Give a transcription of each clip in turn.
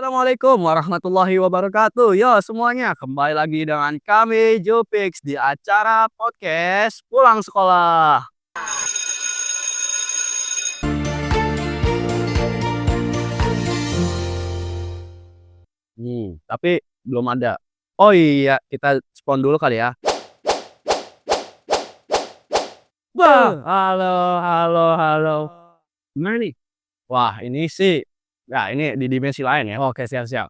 Assalamualaikum warahmatullahi wabarakatuh. Yo semuanya, kembali lagi dengan kami Jupix di acara podcast Pulang Sekolah. Tapi belum ada. Oh iya, kita spon dulu kali ya. Halo, halo, halo. Gimana nih? Wah, ini sih, ya ini di dimensi lain ya. Oke, siap-siap.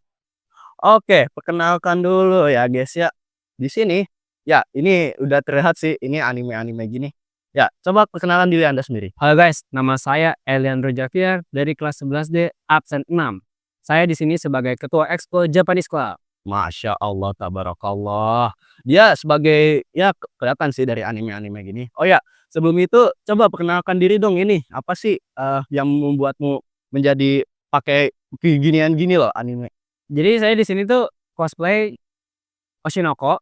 Oke, perkenalkan dulu ya guys ya. Di sini, ya ini udah terlihat sih ini anime-anime gini. Ya, coba perkenalkan diri Anda sendiri. Halo guys, nama saya Eliandro Javier dari kelas 11D absen 6. Saya di sini sebagai ketua Exco Japanese Club. Masya Allah, tabarakallah. Dia sebagai, ya kelihatan sih dari anime-anime gini. Oh ya, sebelum itu coba perkenalkan diri dong ini. Apa sih yang membuatmu menjadi pakai ginian gini loh anime? Jadi saya di sini tuh cosplay Oshinoko.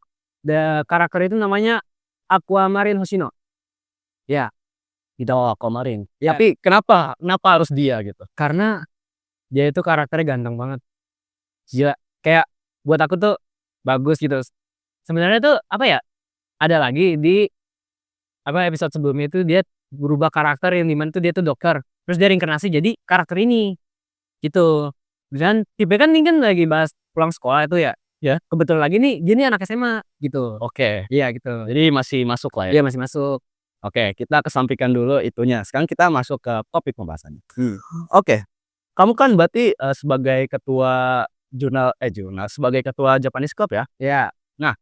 Karakter itu namanya Aquamarine Hoshino. Ya, Kita kemarin. ya, Tapi kenapa harus dia gitu? karena dia itu karakternya ganteng banget. Gila, kayak buat aku tuh bagus gitu. Sebenarnya tuh apa ya? Ada lagi di episode sebelumnya itu dia berubah karakter yang dimana tuh dia tuh dokter. Terus dia reinkarnasi jadi karakter ini. Gitu. Dan tipe kan ini kan lagi bahas pulang sekolah itu ya. Ya. Kebetulan lagi nih dia nih anak SMA gitu. Oke. Iya gitu. Jadi masih masuk lah ya. Dia masih masuk. Oke, kita kesampingkan dulu itunya. Sekarang kita masuk ke topik pembahasannya. Oke, kamu kan berarti sebagai ketua jurnal sebagai ketua Japanese Club ya? Ya, Nah,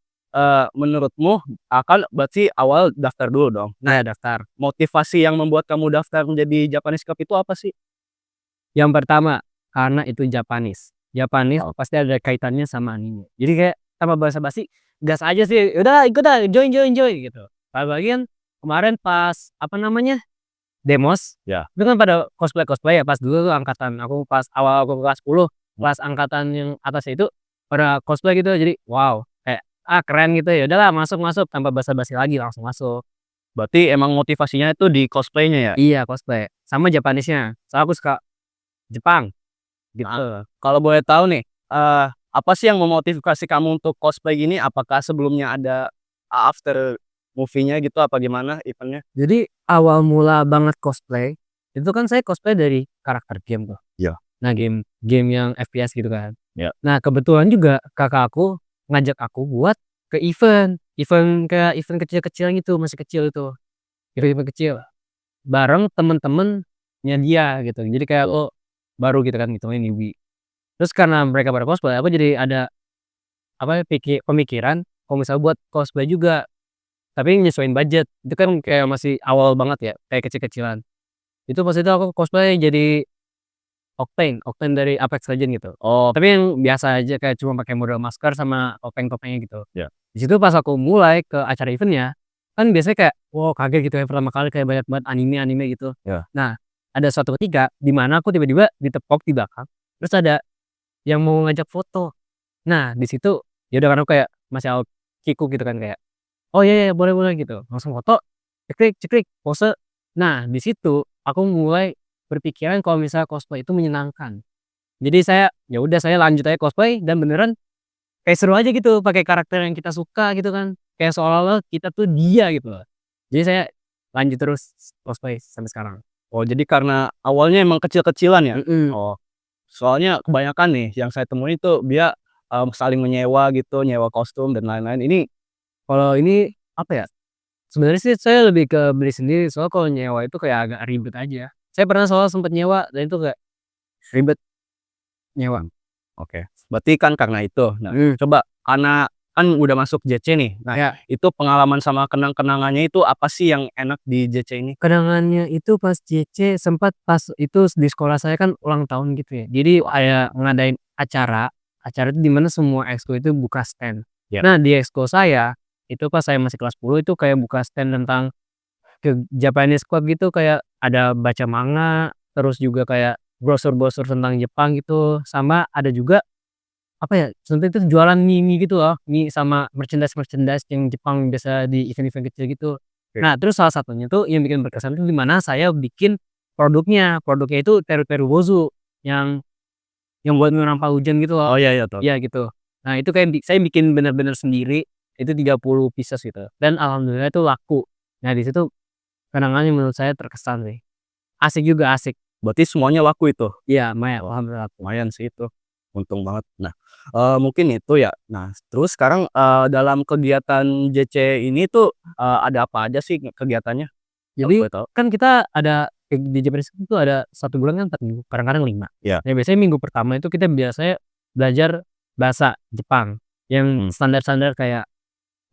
menurutmu kan berarti awal daftar dulu dong. Nah, saya daftar. motivasi yang membuat kamu daftar menjadi Japanese Club itu apa sih? Yang pertama karena itu Japanese. Japanese Oh. pasti ada kaitannya sama anime. Jadi kayak tanpa basa-basi gas aja sih. Udah ikut dah join join join gitu. Apalagi kan kemarin pas apa namanya? Demos. Ya. Itu kan pada cosplay ya pas dulu tuh angkatan aku pas awal aku kelas 10, pas angkatan yang atasnya itu pada cosplay gitu. Jadi wow, kayak keren gitu ya. Udahlah masuk-masuk tanpa basa-basi lagi langsung masuk. Berarti emang motivasinya itu di cosplaynya ya? Iya cosplay. Sama Japanisnya. Soalnya aku suka Jepang gitu. Nah, kalau boleh tahu nih, apa sih yang memotivasi kamu untuk cosplay gini? Apakah sebelumnya ada after movie-nya gitu apa gimana event-nya? Jadi awal mula banget cosplay itu kan saya cosplay dari karakter game tuh. Iya. Nah, game yang FPS gitu kan. Ya. Nah, kebetulan juga kakak aku ngajak aku buat ke event kayak event kecil-kecilan gitu, masih kecil itu. Event kecil bareng temen-temennya dia gitu. Jadi kayak lo baru gitu kan ngitungnya newbie. Terus karena mereka pada cosplay, aku jadi ada apa ya, pemikiran kalau misalnya buat cosplay juga, tapi nyesuaiin budget. Itu kan kayak masih awal banget ya, kayak kecil-kecilan. Itu pas itu aku cosplay jadi Octane dari Apex Legends gitu. Oh, Tapi yang biasa aja kayak cuma pakai model masker sama topeng-topengnya gitu. ya. Di situ pas aku mulai ke acara event-nya, kan biasanya kayak, wow kaget gitu ya pertama kali kayak banyak banget anime-anime gitu. Ya. Nah, ada suatu ketika di mana aku tiba-tiba ditepok di belakang, terus ada yang mau ngajak foto. Nah, di situ ya udah kan aku kayak masih awal kikuk gitu kan kayak, "Oh iya iya, boleh boleh," gitu. Langsung foto, cekrik cekrik, pose. Nah, di situ aku mulai berpikiran kalau misalnya cosplay itu menyenangkan. Jadi saya, ya udah saya lanjut aja cosplay dan beneran kayak seru aja gitu pakai karakter yang kita suka gitu kan. Kayak seolah-olah kita tuh dia gitu loh. Jadi saya lanjut terus cosplay sampai sekarang. Oh, jadi karena awalnya emang kecil-kecilan ya? Mhm. Oh, soalnya kebanyakan nih yang saya temuin itu dia, saling menyewa gitu, nyewa kostum dan lain-lain. Ini Kalau ini apa ya, sebenarnya sih saya lebih ke beli sendiri, soalnya kalau nyewa itu kayak agak ribet aja. Saya pernah soalnya sempet nyewa dan itu kayak ribet nyewa. oke, berarti kan karena itu. Nah, Mhm. coba karena kan udah masuk JC nih. Nah, Ya, itu pengalaman sama kenang-kenangannya itu apa sih yang enak di JC ini? kenangannya itu pas JC sempat pas itu di sekolah saya kan ulang tahun gitu ya. Jadi kayak ngadain acara itu di mana semua exco itu buka stand. Ya. Nah, di exco saya, itu pas saya masih kelas 10 itu kayak buka stand tentang Japanese Club gitu, kayak ada baca manga, terus juga kayak brosur-brosur tentang Jepang gitu, sama ada juga apa ya, sebenarnya itu jualan mie-mie gitu loh, mie sama merchandise-merchandise yang Jepang biasa di event-event kecil gitu. Oke. Nah, terus salah satunya tuh yang bikin berkesan tuh di mana saya bikin produknya itu teru-teru bozu yang yang buat ngerampa hujan gitu loh. Oh, iya iya, tahu. Iya gitu. Nah itu kayak saya bikin bener-bener sendiri, itu 30 pieces gitu dan alhamdulillah itu laku. Nah di situ kenangan yang menurut saya terkesan sih. Asik juga, asik. Berarti semuanya laku itu? Iya lumayan, Wah, alhamdulillah laku. lumayan sih itu, untung banget. Nah, mungkin itu ya. Nah, terus sekarang, dalam kegiatan JC ini tuh, ada apa aja sih kegiatannya, kalau Jadi boleh tahu? kan kita ada di Japanese itu ada 1 bulan kan 4 minggu, kadang-kadang 5. Iya. Ya biasanya minggu pertama itu kita biasanya belajar bahasa Jepang, yang Mmm. standar-standar kayak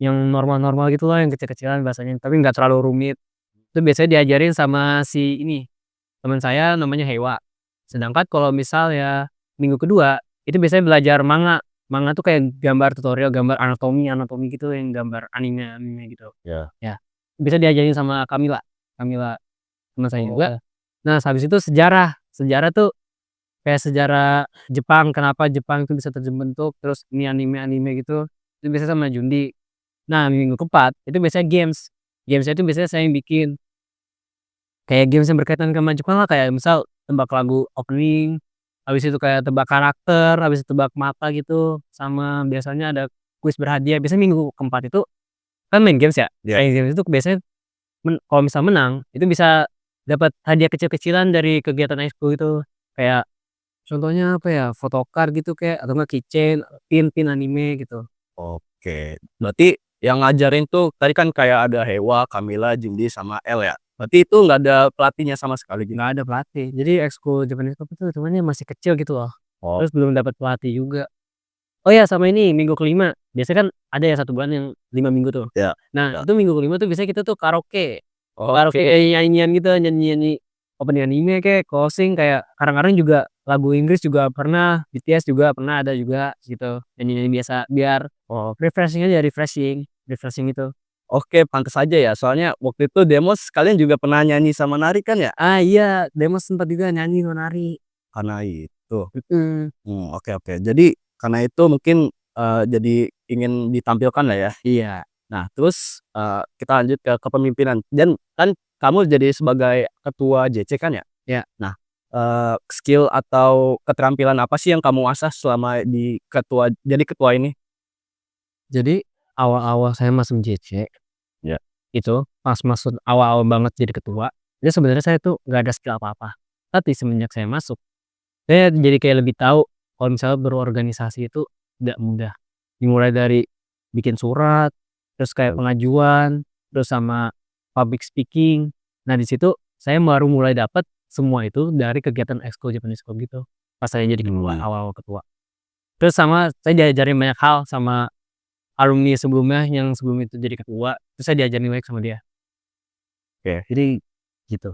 yang normal-normal gitu loh, yang kecil-kecilan bahasanya, tapi nggak terlalu rumit. Itu biasanya diajarin sama si ini, teman saya namanya Hewa. Sedangkan kalau misal ya minggu kedua, itu biasanya belajar manga. Manga tuh kayak gambar tutorial, gambar anatomi-anatomi gitu, yang gambar anime-anime gitu. Iya. Ya, bisa diajarin sama Kamila. Kamila teman saya juga. Oh. Nah, habis itu sejarah. Sejarah tuh kayak sejarah Jepang, kenapa Jepang itu bisa terbentuk, terus ini anime-anime gitu, itu biasanya sama Jundi. Nah, minggu keempat itu biasanya games. Games-nya itu biasanya saya yang bikin. Kayak games yang berkaitan sama Jepang lah, kayak misal tebak lagu opening, habis itu kayak tebak karakter, habis itu tebak mata gitu, sama biasanya ada kuis berhadiah. Biasanya minggu keempat itu kan main games ya, Iya. main games itu biasanya kalau misal menang, itu bisa dapat hadiah kecil-kecilan dari kegiatan ekskul itu. Kayak contohnya apa ya, photocard gitu kayak atau enggak keychain, pin-pin anime gitu. Oke. Berarti yang ngajarin tuh tadi kan kayak ada Hewa, Kamila, Jindy, sama L ya? Berarti itu nggak ada pelatihnya sama sekali gitu? Nggak ada pelatih. Jadi ekskul Japanese Club itu hitungannya masih kecil gitu loh. Oh, Terus belum dapat pelatih juga. Oh ya sama ini minggu kelima, biasanya kan ada ya 1 bulan yang 5 minggu tuh. iya. Nah Iya. itu minggu kelima tuh biasanya kita tuh karaoke. Karaoke Oke. kayak nyanyian gitu, nyanyi-nyanyi opening anime kek, closing kayak kadang-kadang juga lagu Inggris juga pernah, BTS juga pernah ada juga gitu, nyanyi-nyanyi biasa biar Oh. refreshing aja, refreshing itu. Oke, pantes aja ya, soalnya waktu itu Demos kalian juga pernah nyanyi sama nari kan ya? Ah iya, Demos sempat juga nyanyi sama nari. Karena itu. Mhm, Oke oke. Jadi karena itu mungkin, jadi ingin ditampilkan lah ya. iya. Nah terus, kita lanjut ke kepemimpinan dan kan kamu jadi sebagai ketua JC kan ya? Ya, Nah, skill atau keterampilan apa sih yang kamu asah selama jadi ketua ini? jadi awal-awal saya masuk JC, Ya. itu pas masuk awal-awal banget jadi ketua, itu sebenarnya saya tuh nggak ada skill apa-apa. Tapi semenjak saya masuk, saya jadi kayak lebih tahu kalau misalnya berorganisasi itu tidak mudah. Dimulai dari bikin surat, terus kayak pengajuan, terus sama public speaking. Nah, di situ saya baru mulai dapat semua itu dari kegiatan ekskul Japanese Club gitu, pas saya jadi ketua, Mmm. awal-awal ketua. Terus sama saya diajarin banyak hal sama alumni sebelumnya yang sebelum itu jadi ketua, terus saya diajarin banyak sama dia. Oke Jadi gitu,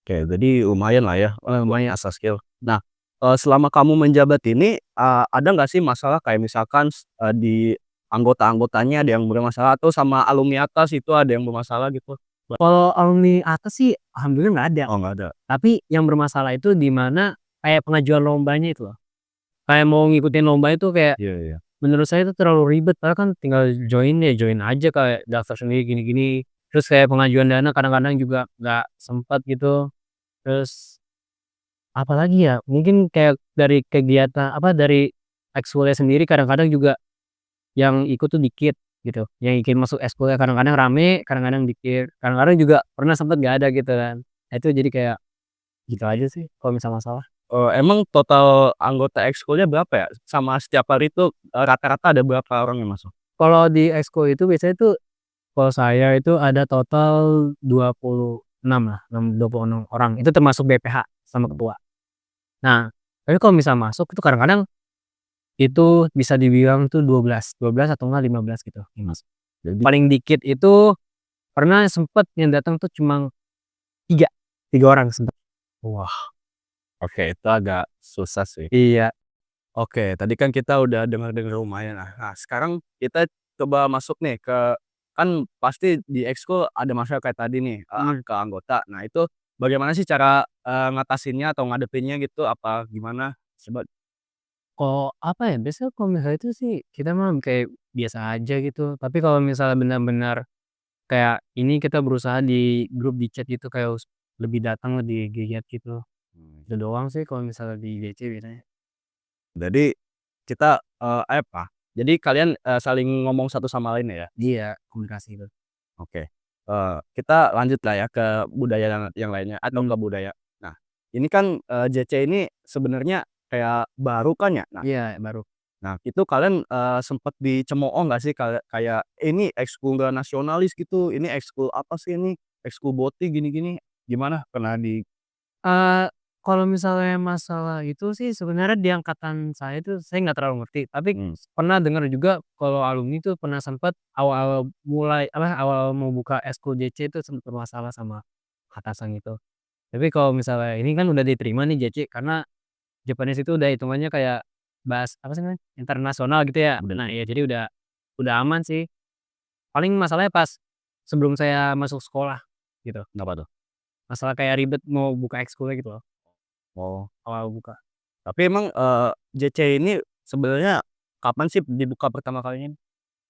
oke. Jadi lumayan lah ya, buat lumayan. ngasah skill. Nah, selama kamu menjabat ini, ada nggak sih masalah kayak misalkan di anggota-anggotanya ada yang bermasalah atau sama alumni atas itu ada yang bermasalah gitu? Kalau alumni atas sih alhamdulillah nggak ada, Oh, nggak ada? tapi yang bermasalah itu di mana kayak pengajuan lombanya itu loh. Kayak mau ngikutin lomba itu kayak Iya iya. menurut saya itu terlalu ribet, padahal kan tinggal join ya join aja kayak daftar sendiri gini-gini. Terus kayak pengajuan dana kadang-kadang juga nggak sempet gitu. Terus apalagi ya, mungkin kayak dari kegiatan apa, dari ekskulnya sendiri kadang-kadang juga yang ikut tuh dikit gitu, yang ikut masuk ekskulnya kadang-kadang rame, kadang-kadang dikit, kadang-kadang juga pernah sempet nggak ada gitu kan. Nah itu jadi kayak gitu aja sih kalau misal masalah. Emang total anggota ekskulnya berapa ya? Sama setiap hari itu, rata-rata ada berapa orang yang masuk? Kalau di ekskul itu biasanya tuh kalau saya itu ada total 26 lah, 26 orang, itu termasuk BPH sama ketua. Nah, tapi kalau misal masuk itu kadang-kadang itu bisa dibilang tuh 12 atau enggak 15 gitu yang masuk. Jadi Paling dikit itu pernah sempet yang datang tuh cuma 3 3 orang sempet. wah, oke itu agak susah sih. Iya, Oke, tadi kan kita udah dengar-dengar lumayan lah. Nah, sekarang kita coba masuk nih ke kan pasti di ekskul ada masalah kayak tadi nih, mhm. ke anggota. Nah, itu bagaimana sih cara, ngatasinnya atau ngadepinnya gitu, apa gimana? Coba Kalau apa ya, biasanya kalau misalnya itu sih kita mah kayak biasa aja gitu, tapi kalau misalnya benar-benar kayak ini kita berusaha di grup di chat gitu kayak lebih datang, lebih giat gitu. mmm, Itu doang sih kalau misalnya di DC biasanya. Jadi kita, apa, jadi kalian, saling ngomong satu sama lain ya? Iya, komunikasi itu. Oke, kita lanjut lah ya ke budaya yang lainnya atau Mmm, ke budaya. Nah, ini kan, JC ini sebenarnya kayak baru kan ya? Nah iya baru. nah itu kalian, sempet dicemooh nggak sih kayak, "Ini ekskul nggak nasionalis gitu, ini ekskul apa sih ini, ekskul BOTI gini-gini." Gimana? Pernah di Eee, kalau misalnya masalah itu sih sebenarnya di angkatan saya tuh saya nggak terlalu ngerti, tapi mmm, pernah dengar juga kalau alumni tuh pernah sempet awal-awal mulai apa, awal mau buka ekskul JC itu sempet bermasalah sama atasan gitu. Tapi kalau misalnya ini kan udah diterima nih JC karena Japanese itu udah hitungannya kayak apa sih namanya, internasional gitu ya. Nah bener. ya jadi udah aman sih. Paling masalahnya pas sebelum saya masuk sekolah gitu. Kenapa tuh? Masalah kayak ribet mau buka ekskulnya gitu loh, Oh, awal buka. tapi emang, JC ini sebenarnya kapan sih dibuka pertama kalinya?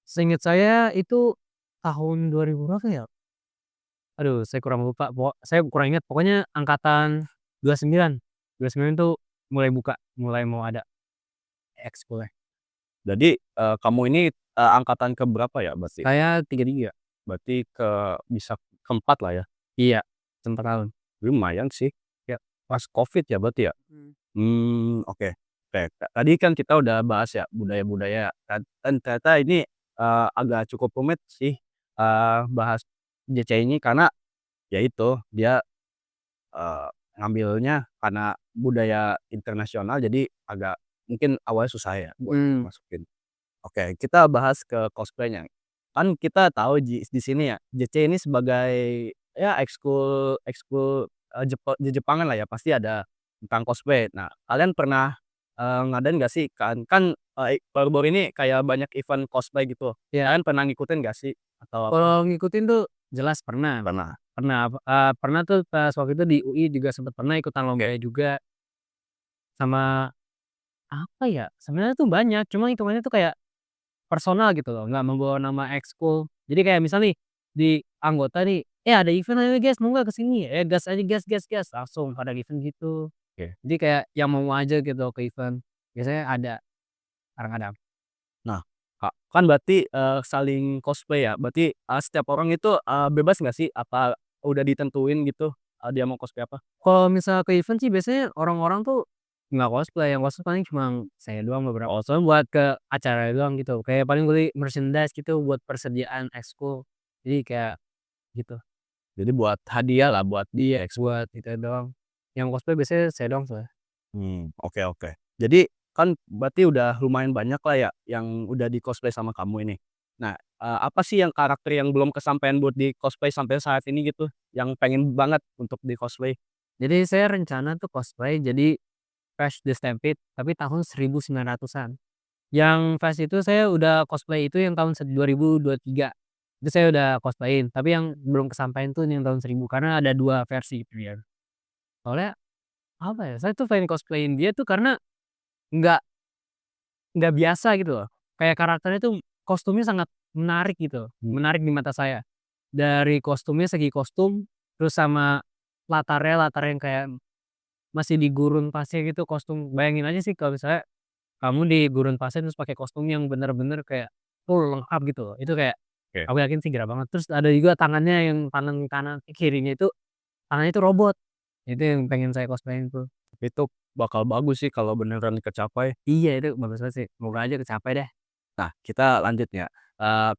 Seinget saya itu tahun 2000 berapa ya? Aduh saya kurang lupa, saya kurang ingat, pokoknya angkatan 29, 29 tuh mulai buka, mulai mau ada ekskulnya. Jadi, kamu ini, angkatan ke berapa ya berarti? Saya 33. Berarti bisa keempat lah ya? Iya, 4 tahun. Lumayan sih, ya pas Covid ya berarti ya? Mmm. Oke. Oke, tadi kan kita udah bahas ya budaya-budaya dan ternyata ini, agak cukup rumit sih, bahas JC ini karena ya itu dia, eee, ngambilnya karena budaya internasional jadi agak mungkin awalnya susah ya buat Mhm. masukin. Oke, kita bahas ke cosplay-nya. Kan kita tahu di sini ya, JC ini sebagai ya ekskul ekskul, Jejepangan lah ya, pasti ada tentang cosplay. Nah, kalian pernah, ngadain nggak sih kan, baru-baru ini kayak banyak event cosplay gitu. Iya, Kalian pernah ngikutin nggak sih? Atau apa? kalau ngikutin tuh jelas pernah. Pernah? Pernah tuh pas waktu itu di UI juga sempet pernah ikutan Oke. lombanya juga, sama apa ya, sebenarnya tuh banyak, cuma hitungannya tuh kayak personal gitu loh, nggak membawa nama ekskul. Jadi kayak misal nih, di anggota nih, "Eh ada event ayo guys, mau nggak ke sini?" "Eh gas aja gas gas gas," langsung pada event gitu. Oke. Jadi kayak yang mau aja gitu ke event, biasanya ada, kadang-kadang. Nah, Kak, kan berarti, saling cosplay ya, berarti, setiap orang itu, bebas nggak sih? Apa udah ditentuin gitu, dia mau cosplay apa? Kalau misal ke event sih biasanya orang-orang tuh nggak cosplay, yang cosplay paling cuma saya doang beberapa, soalnya buat ke acara doang gitu, kayak paling beli merchandise gitu buat persediaan ekskul, jadi kayak gitu. Jadi buat hadiah lah buat di Iya, eks buat itu doang. Yang cosplay biasanya saya doang soalnya. oke oke. Jadi kan berarti udah lumayan banyak lah ya yang udah di-cosplay sama kamu ini. Nah, apa sih yang karakter yang belum kesampaian buat di-cosplay sampai saat ini gitu, yang pengen banget untuk di-cosplay? Jadi saya rencana tuh cosplay jadi Crash the Stampede, tapi tahun 1900-an. Yang Flash itu saya udah cosplay itu yang tahun 2023. Itu saya udah cosplayin, tapi yang belum kesampaian tuh yang tahun 1000 karena ada 2 versi itu dia. Soalnya apa ya, saya tuh pengen cosplayin dia tuh karena nggak nggak biasa gitu loh. Kayak karakternya tuh kostumnya sangat menarik gitu, Mmm, menarik di mata saya. Dari kostumnya, segi kostum, terus sama latar yang kayak masih di gurun pasir gitu kostum. Bayangin aja sih kalau misalnya kamu di gurun pasir terus pakai kostum yang bener-bener kayak full lengkap gitu loh. Itu kayak oke. aku yakin sih gerah banget. Terus ada juga tangannya yang tangan kanan kirinya itu tangannya itu robot. Itu yang pengen saya cosplayin tuh. Itu bakal bagus sih kalau beneran kecapai. Iya itu bagus banget sih. Semoga aja kecapai deh. Nah, kita lanjut ya,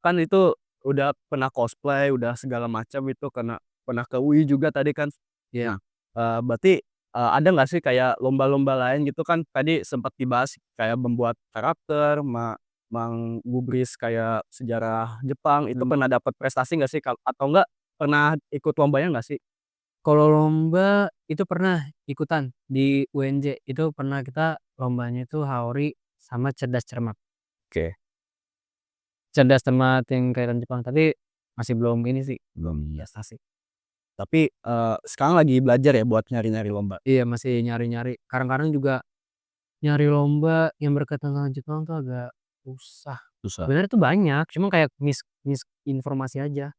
kan itu udah pernah cosplay, udah segala macam itu karena pernah ke UI juga tadi kan. Iya. Nah, berarti, ada nggak sih kayak lomba-lomba lain gitu kan tadi sempat dibahas kayak membuat karakter, menggubris kayak sejarah Jepang, itu Mmm. pernah dapat prestasi nggak sih atau enggak pernah ikut lombanya nggak sih? Kalau lomba itu pernah ikutan di UNJ. Itu pernah kita lombanya itu Haori sama cerdas cermat. Oke, Cerdas cermat yang kayak Jepang, tapi masih belum ini sih, belum ya. prestasi. Tapi, sekarang lagi belajar ya buat nyari-nyari lomba? Iya masih nyari-nyari. Kadang-kadang juga nyari lomba yang berkaitan dengan Jepang tuh agak susah. Susah. Sebenarnya tuh banyak, cuma kayak misinformasi aja,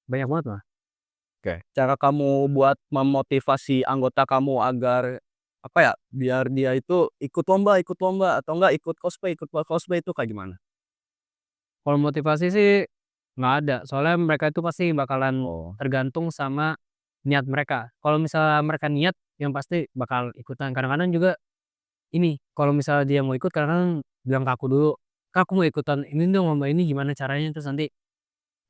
banyak banget malah. Oke. Cara kamu buat memotivasi anggota kamu agar, apa ya, biar dia itu ikut lomba atau enggak ikut cosplay itu kayak gimana? Kalau motivasi sih nggak ada, soalnya mereka itu pasti bakalan Oh, tergantung sama niat mereka. Kalau misalnya mereka niat, yang pasti bakal ikutan. Kadang-kadang juga ini, kalau misalnya dia mau ikut kadang-kadang bilang ke aku dulu, "Kak, aku mau ikutan ini dong, lomba ini gimana caranya?" Terus nanti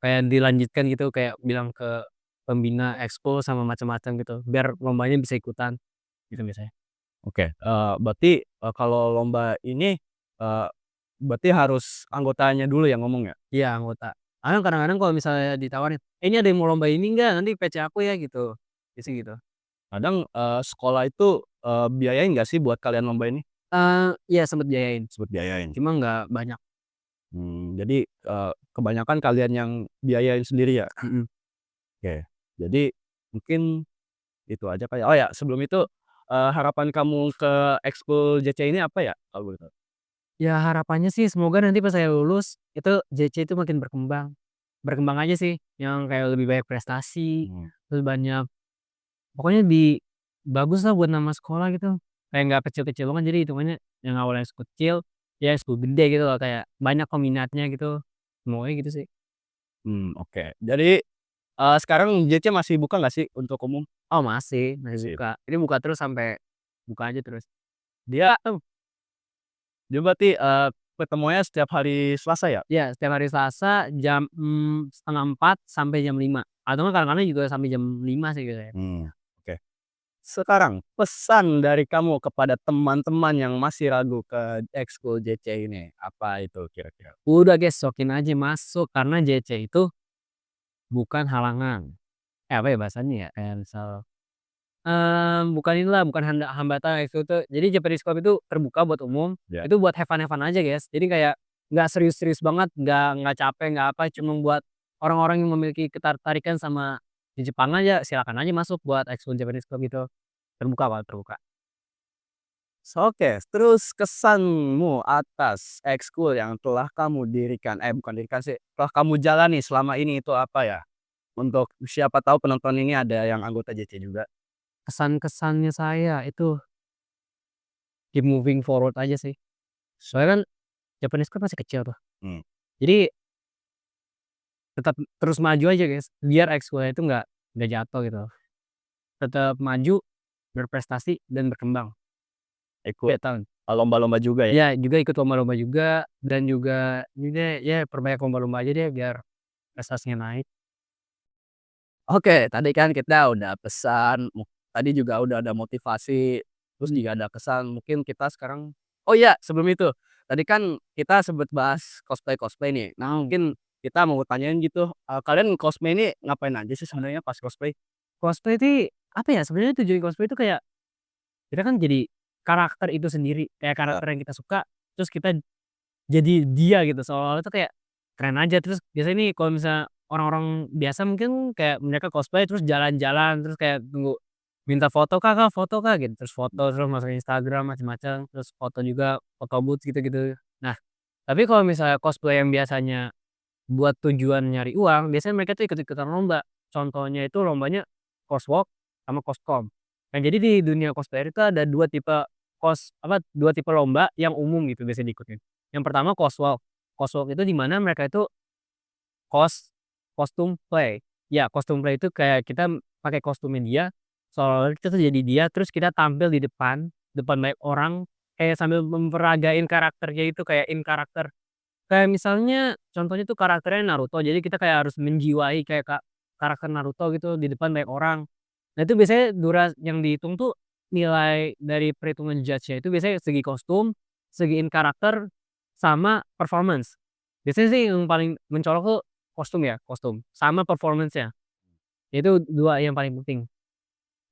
kayak dilanjutkan gitu, kayak bilang ke pembina ekskul sama macam-macam gitu, biar lombanya bisa ikutan, gitu biasanya. oke, berarti, kalau lomba ini, eee, berarti harus anggotanya dulu yang ngomong ya? Iya, anggota. Kadang-kadang kalau misalnya ditawarin, "Eh, ini ada yang mau lomba ini enggak? Nanti PC aku ya," gitu. Biasanya gitu. Kadang, sekolah itu, biayain nggak sih buat kalian lomba ini? Iya sempet biayain, Sempet biayain? cuma nggak banyak. Jadi, kebanyakan kalian yang biayain sendiri ya? Mhm. Oke, jadi mungkin itu aja kali ya? Oh ya, sebelum itu, harapan kamu ke ekskul JC ini apa ya? Kalau boleh tahu? Ya harapannya sih semoga nanti pas saya lulus, itu JC itu makin berkembang. Berkembang aja sih, yang kayak lebih banyak prestasi, Mmm, terus banyak pokoknya lebih bagus lah buat nama sekolah gitu. Kayak nggak kecil-kecil banget, jadi hitungannya yang awalnya kecil, ya school gede gitu loh, kayak banyak peminatnya gitu. Semuanya gitu sih. oke. Jadi, sekarang JC masih buka nggak sih untuk umum? Oh masih Masih. buka. Ini buka terus sampai buka aja terus. Dia Dia berarti, ketemunya setiap hari Selasa ya? ya setiap hari Selasa jam, 3:30 sampai jam 5 atau enggak kadang-kadang juga sampai jam 5 sih biasanya. Oke. Sekarang pesan dari kamu kepada teman-teman yang masih ragu ke ekskul JC ini, apa itu kira-kira? Udah gesokin aja masuk karena JC itu bukan halangan. Apa ya bahasanya ya, kayak misal, bukan inilah, bukan hambatan itu tuh. Jadi Japanese Club itu terbuka buat umum, Ya. itu buat have fun aja guys. Jadi kayak nggak serius-serius banget, nggak capek, nggak apa, cuma buat orang-orang yang memiliki ketertarikan sama di Jepang aja, silakan aja masuk buat ekskul Japanese Club itu. Terbuka Pak, terbuka. Oke, terus kesanmu atas ekskul yang telah kamu dirikan bukan dirikan sih, telah kamu jalani selama ini itu apa ya? Untuk siapa tahu penonton ini ada yang anggota JC juga. Kesan-kesannya saya itu keep moving forward aja sih. Soalnya kan Japanese Club masih kecil tuh. Mmm, Jadi tetap terus maju aja guys, biar ekskulnya itu nggak jatuh gitu. Tetap maju, berprestasi, dan berkembang ikut, tiap tahun. lomba-lomba juga ya? Ya juga ikut lomba-lomba juga, dan juga ini deh, ya perbanyak lomba-lomba aja deh biar prestasinya naik. Oke, tadi kan kita udah pesan, tadi juga udah ada motivasi, terus Mmm. juga ada kesan, mungkin kita sekarang oh iya, sebelum itu, tadi kan kita sempet bahas cosplay-cosplay nih. Nah, mungkin kita mau tanyain gitu, kalian cosplay ini ngapain aja sih sebenarnya pas cosplay? Cosplay itu apa ya, sebenarnya tujuan cosplay itu kayak kita kan jadi karakter itu sendiri, kayak Ya. karakter yang kita suka, terus kita jadi dia gitu, seolah-olah itu kayak keren aja. Terus biasanya nih kalau misalnya orang-orang biasa mungkin kayak mereka cosplay terus jalan-jalan, terus kayak tunggu minta foto, "Kak, foto, Kak," gitu, terus foto, terus masukin Instagram macem-macem, terus foto juga, foto booth gitu-gitu. Nah, tapi kalau misalnya cosplay yang biasanya buat tujuan nyari uang, biasanya mereka tuh ikut-ikutan lomba. Contohnya itu lombanya Coswalk sama Coscom. Nah, jadi di dunia cosplayer itu ada 2 tipe 2 tipe lomba yang umum gitu biasanya diikutin. Yang pertama Coswalk. Coswalk itu di mana mereka itu kostum play. Ya, kostum play itu kayak kita pakai kostumnya dia, seolah-olah kita tuh jadi dia, terus kita tampil di depan, depan banyak orang, kayak sambil memperagain karakternya itu, kayak in karakter. Kayak misalnya contohnya tuh karakternya Naruto, jadi kita kayak harus menjiwai kayak karakter Naruto gitu di depan banyak orang. Nah itu biasanya yang dihitung tuh nilai dari perhitungan judge-nya itu biasanya segi kostum, segi in karakter, sama performance. Biasanya sih yang paling mencolok tuh kostum ya, kostum, sama performance-nya. Itu 2 yang paling penting.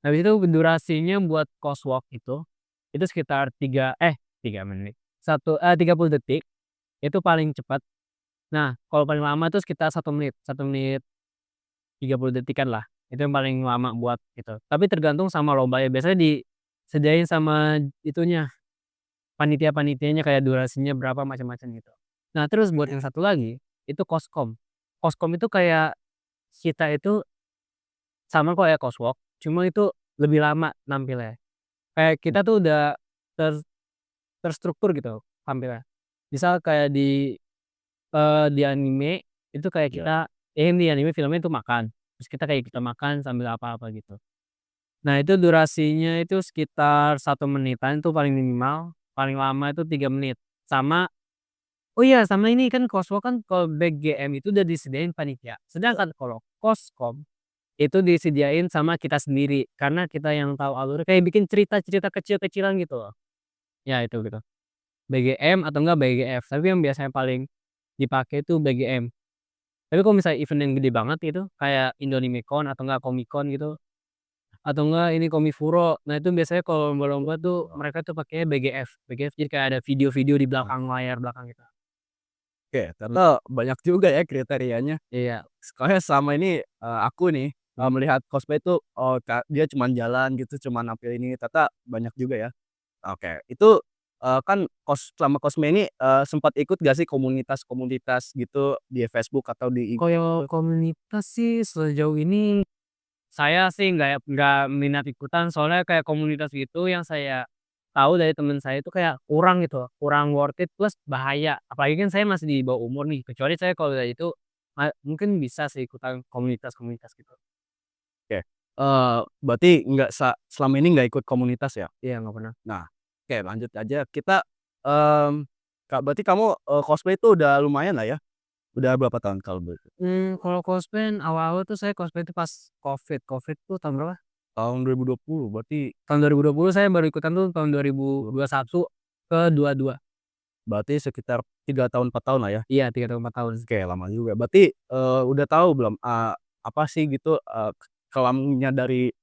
Habis itu durasinya buat Coswalk itu sekitar 3 menit, 30 detik, itu paling cepat. Nah, kalau paling lama tuh sekitar 1 menit, 1 menit 30 detikan lah, itu yang paling lama buat itu. Tapi tergantung sama lombanya, biasanya disediain sama itunya, panitia-panitianya kayak durasinya berapa macam-macam gitu. Nah, terus buat yang satu lagi, itu Koskom. Koskom itu kayak kita itu sama kayak Coswalk, cuma itu lebih lama nampilnya. Kayak kita tuh udah ter terstruktur gitu tampilnya. Misal kayak di anime itu kayak Iya. kita di anime filmnya itu makan, terus kita makan sambil apa-apa gitu. Nah itu durasinya itu sekitar 1 menitan itu paling minimal, paling lama itu 3 menit. Sama oh iya sama ini kan Koswo kan kalau BGM itu udah disediain panitia, sedangkan kalau Koskom itu disediain sama kita sendiri, karena kita yang tahu alurnya kayak bikin cerita-cerita kecil-kecilan gitu loh. Ya itu gitu. BGM atau enggak BGF, tapi yang biasanya paling dipakai itu BGM. Tapi kalau misalnya event yang gede banget itu kayak Indonemicon atau enggak Comicon gitu, atau enggak ini Comifuro. Nah itu biasanya kalau lomba-lomba tuh mereka tuh pakainya BGF. BGF jadi kayak ada video-video di belakang layar belakang gitu. Oke, ternyata banyak juga ya kriterianya. Iya. Soalnya selama ini, aku nih, Mhm. melihat cosplay itu, oh dia cuman jalan gitu, cuman nampil ini, ternyata banyak juga ya. Oke, itu, kan selama cosplay ini, sempat ikut gak sih komunitas-komunitas gitu di Facebook atau di Kalau komunitas sih sejauh ini saya sih nggak minat ikutan, soalnya kayak komunitas gitu yang saya tahu dari temen saya itu kayak kurang gitu loh, kurang worth it plus bahaya. Apalagi kan saya masih di bawah umur nih, kecuali saya kalau dari itu mungkin bisa sih ikutan komunitas-komunitas gitu. oke, berarti nggak selama ini nggak ikut komunitas ya? Iya nggak pernah. Nah, oke lanjut aja kita, Kak, berarti kamu, cosplay itu udah lumayan lah ya? Udah berapa tahun kalau boleh tahu? Kalau cosplay awal-awal tuh saya cosplay itu pas Covid. Covid tuh tahun berapa? Tahun 2020 berarti Tahun 2020 saya baru ikutan tuh tahun 2021 ke 22. berarti sekitar 3 tahun, 4 tahun lah ya? Iya 3 tahun 4 tahun. Oke, lama juga. Berarti, udah tahu belum, apa sih gitu, kelamnya dari,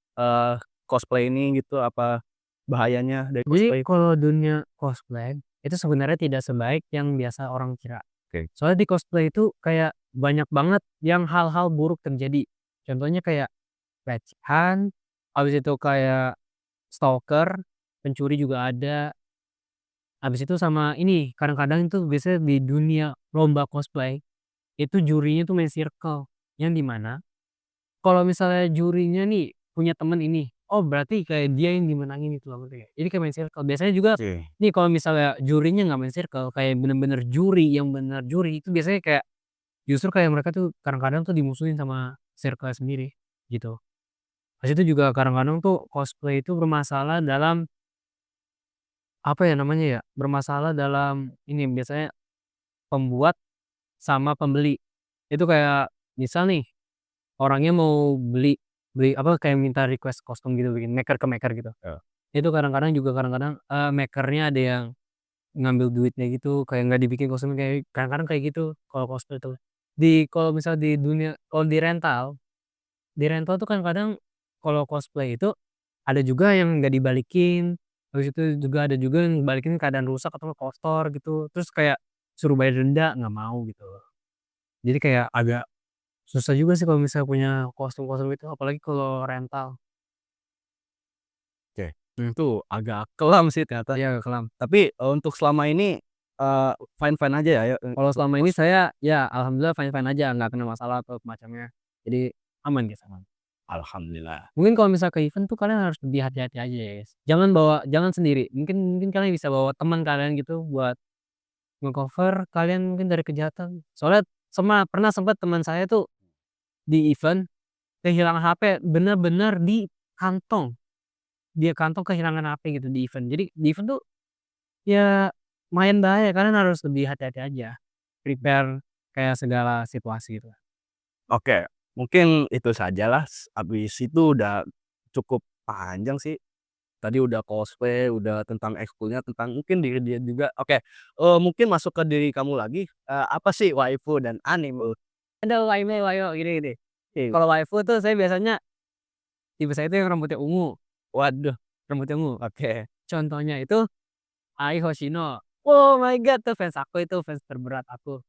cosplay ini gitu, apa bahayanya dari Jadi cosplay? kalau dunia cosplay, itu sebenarnya tidak sebaik yang biasa orang kira. Oke. Soalnya di cosplay itu kayak banyak banget yang hal-hal buruk terjadi. Contohnya kayak pelecehan, habis itu kayak stalker, pencuri juga ada. Habis itu sama ini, kadang-kadang itu biasanya di dunia lomba cosplay, itu jurinya tuh main circle. Yang di mana kalau misalnya jurinya nih punya temen ini, oh berarti kayak dia yang dimenangin itu loh, ngerti nggak? Jadi kayak main circle. Biasanya juga Oke. nih kalau misalnya jurinya nggak main circle, kayak bener-bener juri yang bener juri, itu biasanya kayak justru kayak mereka tuh kadang-kadang tuh dimusuhin sama circle sendiri, gitu. Pas itu juga kadang-kadang tuh cosplay itu bermasalah dalam, apa ya namanya ya, bermasalah dalam ini biasanya pembuat sama pembeli. Itu kayak misal nih, orangnya mau beli beli apa, kayak minta request kostum gitu, bikin maker ke maker gitu. Ya. Itu kadang-kadang, maker-nya ada yang ngambil duitnya gitu, kayak nggak dibikin kostumnya, kayak kadang-kadang kayak gitu kalau cosplay tuh. Kalau misal di dunia kalau di rental tuh kadang-kadang kalau cosplay itu ada juga yang nggak dibalikin, habis itu juga ada juga yang balikin keadaan rusak atau nggak kotor gitu, terus kayak suruh bayar denda, nggak mau gitu. Jadi kayak agak susah juga sih kalau misalnya punya kostum-kostum itu, apalagi kalau rental. Oke. Itu agak kelam sih ternyata. Iya, kelam. Tapi, untuk selama ini, fine-fine aja ya, Kalau untuk selama ini saya ya alhamdulillah fine-fine aja, nggak kena masalah atau semacamnya. Jadi aman guys, aman. alhamdulillah. Mungkin kalau misal ke event tuh kalian harus lebih hati-hati aja ya guys. Jangan sendiri, mungkin mungkin kalian bisa bawa teman kalian gitu buat nge-cover kalian mungkin dari kejahatan. Soalnya pernah sempat teman saya tuh di event kehilangan HP, bener-bener di kantong. Dia kantong kehilangan HP gitu di event. Jadi di event tuh ya lumayan bahaya, kalian harus lebih hati-hati aja. Prepare kayak segala situasi gitu. Oke, mungkin itu sajalah, habis itu udah cukup panjang sih. Tadi udah cosplay, udah tentang ekskulnya, tentang mungkin diri dia juga. Oke, mungkin masuk ke diri kamu lagi, apa sih waifu dan anime? Ada wayo gini gini. Oke. Kalau waifu tuh saya biasanya tipe saya itu yang rambutnya ungu. Waduh, Rambutnya ungu. oke. Contohnya itu Ai Hoshino. Oh my god, tuh fans aku, itu fans terberat aku.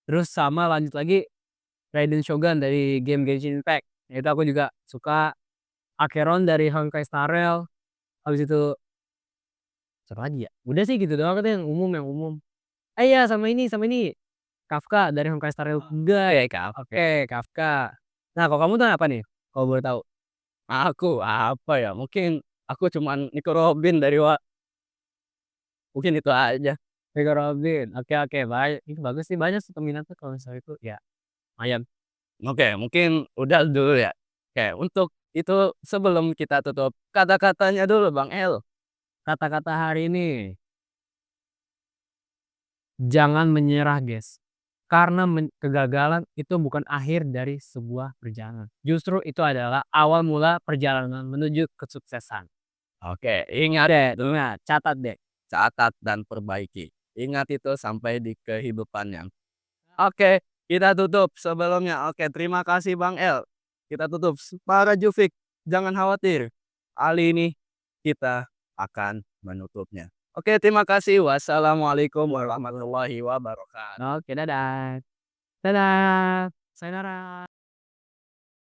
Terus sama lanjut lagi Raiden Shogun dari game Genshin Impact. Nah, itu aku juga suka. Acheron dari Honkai Star Rail. Habis itu siapa lagi ya? Udah sih gitu doang tuh yang umum. Iya sama ini, Kafka dari Honkai Star Rail 3 ya Oke. oke, Kafka. Nah kalau kamu tuh apa nih? Kalau boleh tahu? Aku apa ya, mungkin, Aku cuman Nico Robin dari mungkin itu aja. Rico Robin, oke oke, itu bagus sih, banyak sih peminatnya kalau misalnya itu, ya lumayan. Oke, mungkin udah dulu ya. Oke, untuk itu sebelum kita tutup, kata-katanya dulu Bang El. Kata-kata hari ini, jangan menyerah guys, karena kegagalan itu bukan akhir dari sebuah perjalanan. Justru itu adalah awal mula perjalanan menuju kesuksesan. Oke, ingat, Deh, dengar, catat deh. catat dan perbaiki. Ingat itu sampai di kehidupan yang oke, kita tutup sebelumnya. Oke, terima kasih Bang El. Kita tutup. Para Jufik, jangan khawatir. Kali ini kita akan menutupnya. Oke, terima kasih. Wassalamualaikum warahmatullahi wabarakatuh. Oke, dadah. Dadah, sayonara.